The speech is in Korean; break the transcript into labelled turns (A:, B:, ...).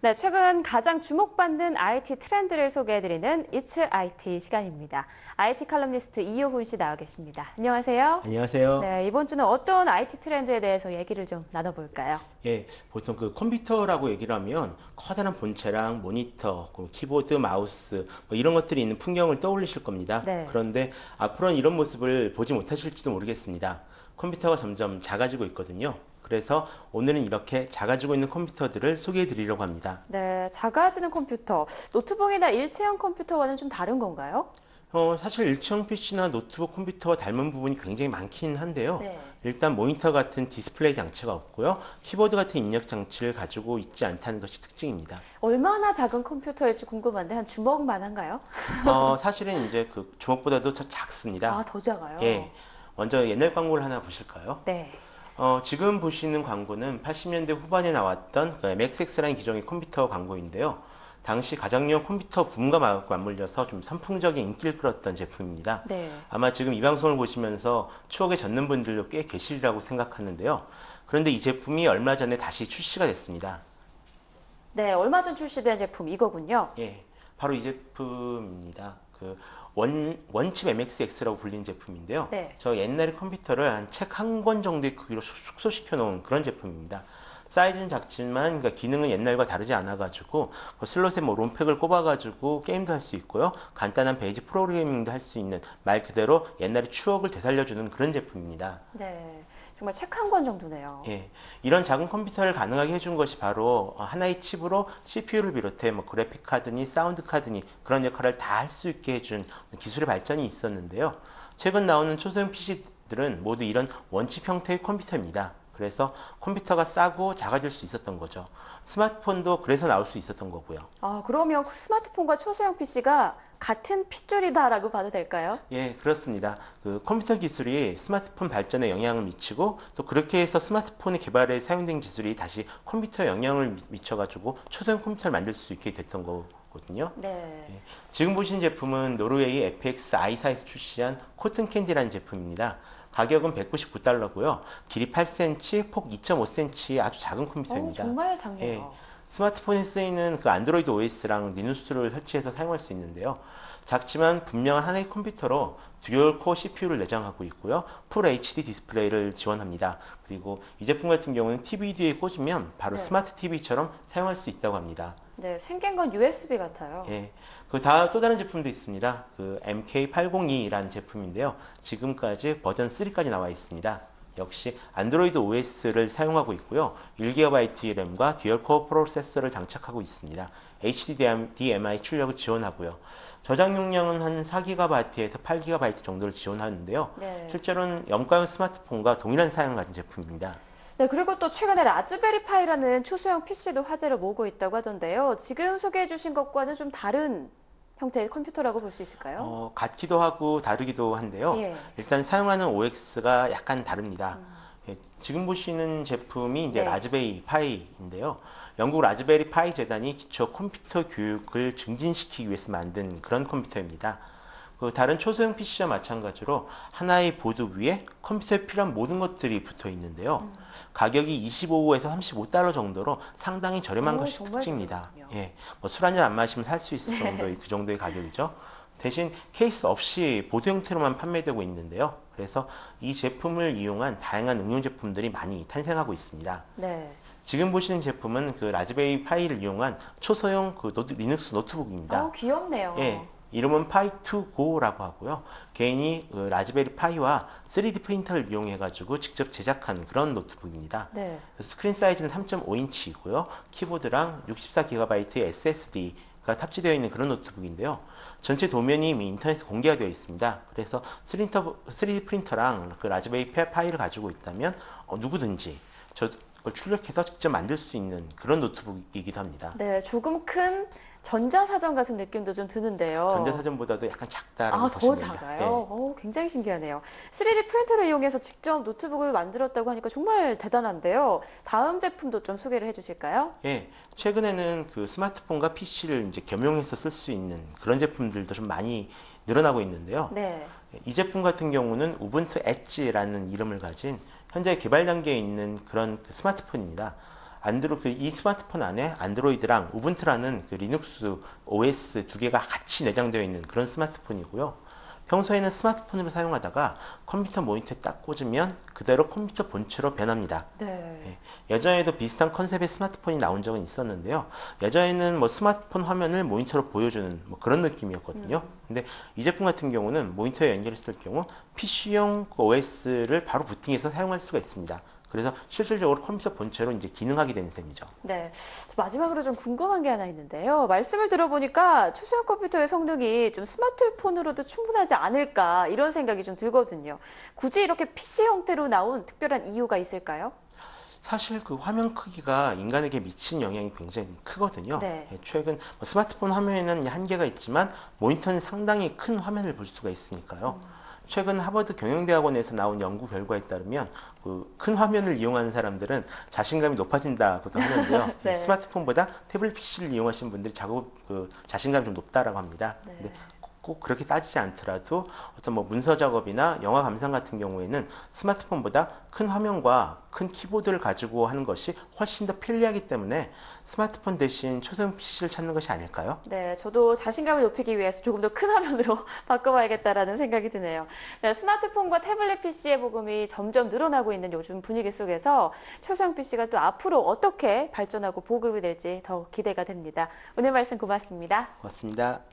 A: 네, 최근 가장 주목받는 IT 트렌드를 소개해드리는 It's IT 시간입니다. IT 칼럼니스트 이효훈 씨 나와 계십니다. 안녕하세요.
B: 안녕하세요.
A: 네, 이번 주는 어떤 IT 트렌드에 대해서 얘기를 좀 나눠볼까요?
B: 예, 보통 그 컴퓨터라고 얘기를 하면 커다란 본체랑 모니터, 키보드, 마우스 뭐 이런 것들이 있는 풍경을 떠올리실 겁니다.
A: 네.
B: 그런데 앞으로는 이런 모습을 보지 못하실지도 모르겠습니다. 컴퓨터가 점점 작아지고 있거든요. 그래서 오늘은 이렇게 작아지고 있는 컴퓨터들을 소개해 드리려고 합니다.
A: 네, 작아지는 컴퓨터, 노트북이나 일체형 컴퓨터와는 좀 다른 건가요?
B: 사실 일체형 PC나 노트북 컴퓨터와 닮은 부분이 굉장히 많긴 한데요.
A: 네.
B: 일단 모니터 같은 디스플레이 장치가 없고요. 키보드 같은 입력 장치를 가지고 있지 않다는 것이 특징입니다.
A: 얼마나 작은 컴퓨터일지 궁금한데 한 주먹만한가요?
B: 사실은 이제 그 주먹보다도 더 작습니다.
A: 아, 더 작아요?
B: 예. 먼저 옛날 광고를 하나 보실까요?
A: 네.
B: 지금 보시는 광고는 80년대 후반에 나왔던 그 MXX라는 기종의 컴퓨터 광고인데요. 당시 가정용 컴퓨터 붐과 맞물려서 좀 선풍적인 인기를 끌었던 제품입니다.
A: 네.
B: 아마 지금 이 방송을 보시면서 추억에 젖는 분들도 꽤 계시리라고 생각하는데요. 그런데 이 제품이 얼마 전에 다시 출시가 됐습니다.
A: 네, 얼마 전 출시된 제품 이거군요.
B: 예, 바로 이 제품입니다. 그 원칩 MXX라고 불리는 제품인데요.
A: 네.
B: 저 옛날에 컴퓨터를 한 책 한 권 정도의 크기로 축소시켜 놓은 그런 제품입니다. 사이즈는 작지만 그러니까 기능은 옛날과 다르지 않아 가지고 슬롯에 뭐 롬팩을 꼽아 가지고 게임도 할 수 있고요. 간단한 베이직 프로그래밍도 할 수 있는 말 그대로 옛날의 추억을 되살려 주는 그런 제품입니다.
A: 네, 정말 책 한 권 정도네요.
B: 예, 이런 작은 컴퓨터를 가능하게 해준 것이 바로 하나의 칩으로 CPU를 비롯해 뭐 그래픽 카드니 사운드 카드니 그런 역할을 다 할 수 있게 해준 기술의 발전이 있었는데요. 최근 나오는 초소형 PC들은 모두 이런 원칩 형태의 컴퓨터입니다. 그래서 컴퓨터가 싸고 작아질 수 있었던 거죠. 스마트폰도 그래서 나올 수 있었던 거고요.
A: 아, 그러면 스마트폰과 초소형 PC가 같은 핏줄이다라고 봐도 될까요?
B: 예, 그렇습니다. 그 컴퓨터 기술이 스마트폰 발전에 영향을 미치고 또 그렇게 해서 스마트폰의 개발에 사용된 기술이 다시 컴퓨터에 영향을 미쳐가지고 초소형 컴퓨터를 만들 수 있게 됐던 거거든요.
A: 네.
B: 예, 지금 보신 제품은 노르웨이 FX 아이사에서 출시한 코튼 캔디라는 제품입니다. 가격은 199달러고요. 길이 8cm, 폭 2.5cm의 아주 작은 컴퓨터입니다.
A: 정말 작네요.
B: 예, 스마트폰에 쓰이는 그 안드로이드 OS랑 리눅스를 설치해서 사용할 수 있는데요. 작지만 분명한 하나의 컴퓨터로 듀얼 코어 CPU를 내장하고 있고요. 풀 HD 디스플레이를 지원합니다. 그리고 이 제품 같은 경우는 TV 뒤에 꽂으면 바로
A: 네.
B: 스마트 TV처럼 사용할 수 있다고 합니다.
A: 네, 생긴 건 USB 같아요.
B: 예. 또 다른 제품도 있습니다. 그 MK802라는 제품인데요. 지금까지 버전 3까지 나와 있습니다. 역시 안드로이드 OS를 사용하고 있고요. 1GB 램과 듀얼 코어 프로세서를 장착하고 있습니다. HDMI 출력을 지원하고요. 저장 용량은 한 4GB에서 8GB 정도를 지원하는데요.
A: 네.
B: 실제로는 염가용 스마트폰과 동일한 사양을 가진 제품입니다.
A: 네, 그리고 또 최근에 라즈베리 파이라는 초소형 PC도 화제를 모으고 있다고 하던데요. 지금 소개해 주신 것과는 좀 다른 형태의 컴퓨터라고 볼 수 있을까요?
B: 같기도 하고 다르기도 한데요.
A: 예.
B: 일단 사용하는 OX가 약간 다릅니다. 예, 지금 보시는 제품이 이제
A: 네.
B: 라즈베리 파이인데요. 영국 라즈베리 파이 재단이 기초 컴퓨터 교육을 증진시키기 위해서 만든 그런 컴퓨터입니다. 그 다른 초소형 PC와 마찬가지로 하나의 보드 위에 컴퓨터에 필요한 모든 것들이 붙어 있는데요. 가격이 25에서 35달러 정도로 상당히 저렴한 것이
A: 정말
B: 특징입니다.
A: 저렴하군요.
B: 예, 뭐 술 한 잔 안 마시면 살 수 있을 정도의 그 정도의 가격이죠. 대신 케이스 없이 보드 형태로만 판매되고 있는데요. 그래서 이 제품을 이용한 다양한 응용 제품들이 많이 탄생하고 있습니다.
A: 네.
B: 지금 보시는 제품은 그 라즈베리 파이를 이용한 초소형 그 리눅스 노트북입니다.
A: 귀엽네요.
B: 예, 이름은 파이2고라고 하고요. 개인이 그 라즈베리 파이와 3D 프린터를 이용해가지고 직접 제작한 그런 노트북입니다.
A: 네.
B: 스크린 사이즈는 3.5인치이고요. 키보드랑 64GB의 SSD가 탑재되어 있는 그런 노트북인데요. 전체 도면이 이미 인터넷에 공개가 되어 있습니다. 그래서 3D 프린터랑 그 라즈베리 파이를 가지고 있다면 누구든지 그걸 출력해서 직접 만들 수 있는 그런 노트북이기도 합니다.
A: 네, 조금 큰 전자사전 같은 느낌도 좀 드는데요.
B: 전자사전보다도 약간 작다라고
A: 더
B: 보시면 됩니다.
A: 작아요?
B: 네.
A: 굉장히 신기하네요. 3D 프린터를 이용해서 직접 노트북을 만들었다고 하니까 정말 대단한데요. 다음 제품도 좀 소개를 해주실까요?
B: 예, 최근에는 그 스마트폰과 PC를 이제 겸용해서 쓸 수 있는 그런 제품들도 좀 많이 늘어나고 있는데요.
A: 네.
B: 이 제품 같은 경우는 우분투 엣지라는 이름을 가진 현재 개발 단계에 있는 그런 스마트폰입니다. 이 스마트폰 안에 안드로이드랑 우분투라는 그 리눅스 OS 두 개가 같이 내장되어 있는 그런 스마트폰이고요. 평소에는 스마트폰으로 사용하다가 컴퓨터 모니터에 딱 꽂으면 그대로 컴퓨터 본체로 변합니다.
A: 네.
B: 예전에도 비슷한 컨셉의 스마트폰이 나온 적은 있었는데요. 예전에는 뭐 스마트폰 화면을 모니터로 보여주는 뭐 그런 느낌이었거든요. 근데 이 제품 같은 경우는 모니터에 연결했을 경우 PC용 OS를 바로 부팅해서 사용할 수가 있습니다. 그래서 실질적으로 컴퓨터 본체로 이제 기능하게 되는 셈이죠.
A: 네. 마지막으로 좀 궁금한 게 하나 있는데요. 말씀을 들어보니까 초소형 컴퓨터의 성능이 좀 스마트폰으로도 충분하지 않을까 이런 생각이 좀 들거든요. 굳이 이렇게 PC 형태로 나온 특별한 이유가 있을까요?
B: 사실 그 화면 크기가 인간에게 미친 영향이 굉장히 크거든요.
A: 네.
B: 최근 뭐 스마트폰 화면에는 한계가 있지만 모니터는 상당히 큰 화면을 볼 수가 있으니까요. 최근 하버드 경영대학원에서 나온 연구 결과에 따르면 그 큰 화면을 이용하는 사람들은 자신감이 높아진다고도 하는데요.
A: 네.
B: 스마트폰보다 태블릿 PC를 이용하시는 분들이 자신감이 좀 높다라고 합니다.
A: 네.
B: 근데 꼭 그렇게 따지지 않더라도 어떤 뭐 문서 작업이나 영화 감상 같은 경우에는 스마트폰보다 큰 화면과 큰 키보드를 가지고 하는 것이 훨씬 더 편리하기 때문에 스마트폰 대신 초소형 PC를 찾는 것이 아닐까요?
A: 네, 저도 자신감을 높이기 위해서 조금 더 큰 화면으로 바꿔봐야겠다라는 생각이 드네요. 네, 스마트폰과 태블릿 PC의 보급이 점점 늘어나고 있는 요즘 분위기 속에서 초소형 PC가 또 앞으로 어떻게 발전하고 보급이 될지 더 기대가 됩니다. 오늘 말씀 고맙습니다.
B: 고맙습니다.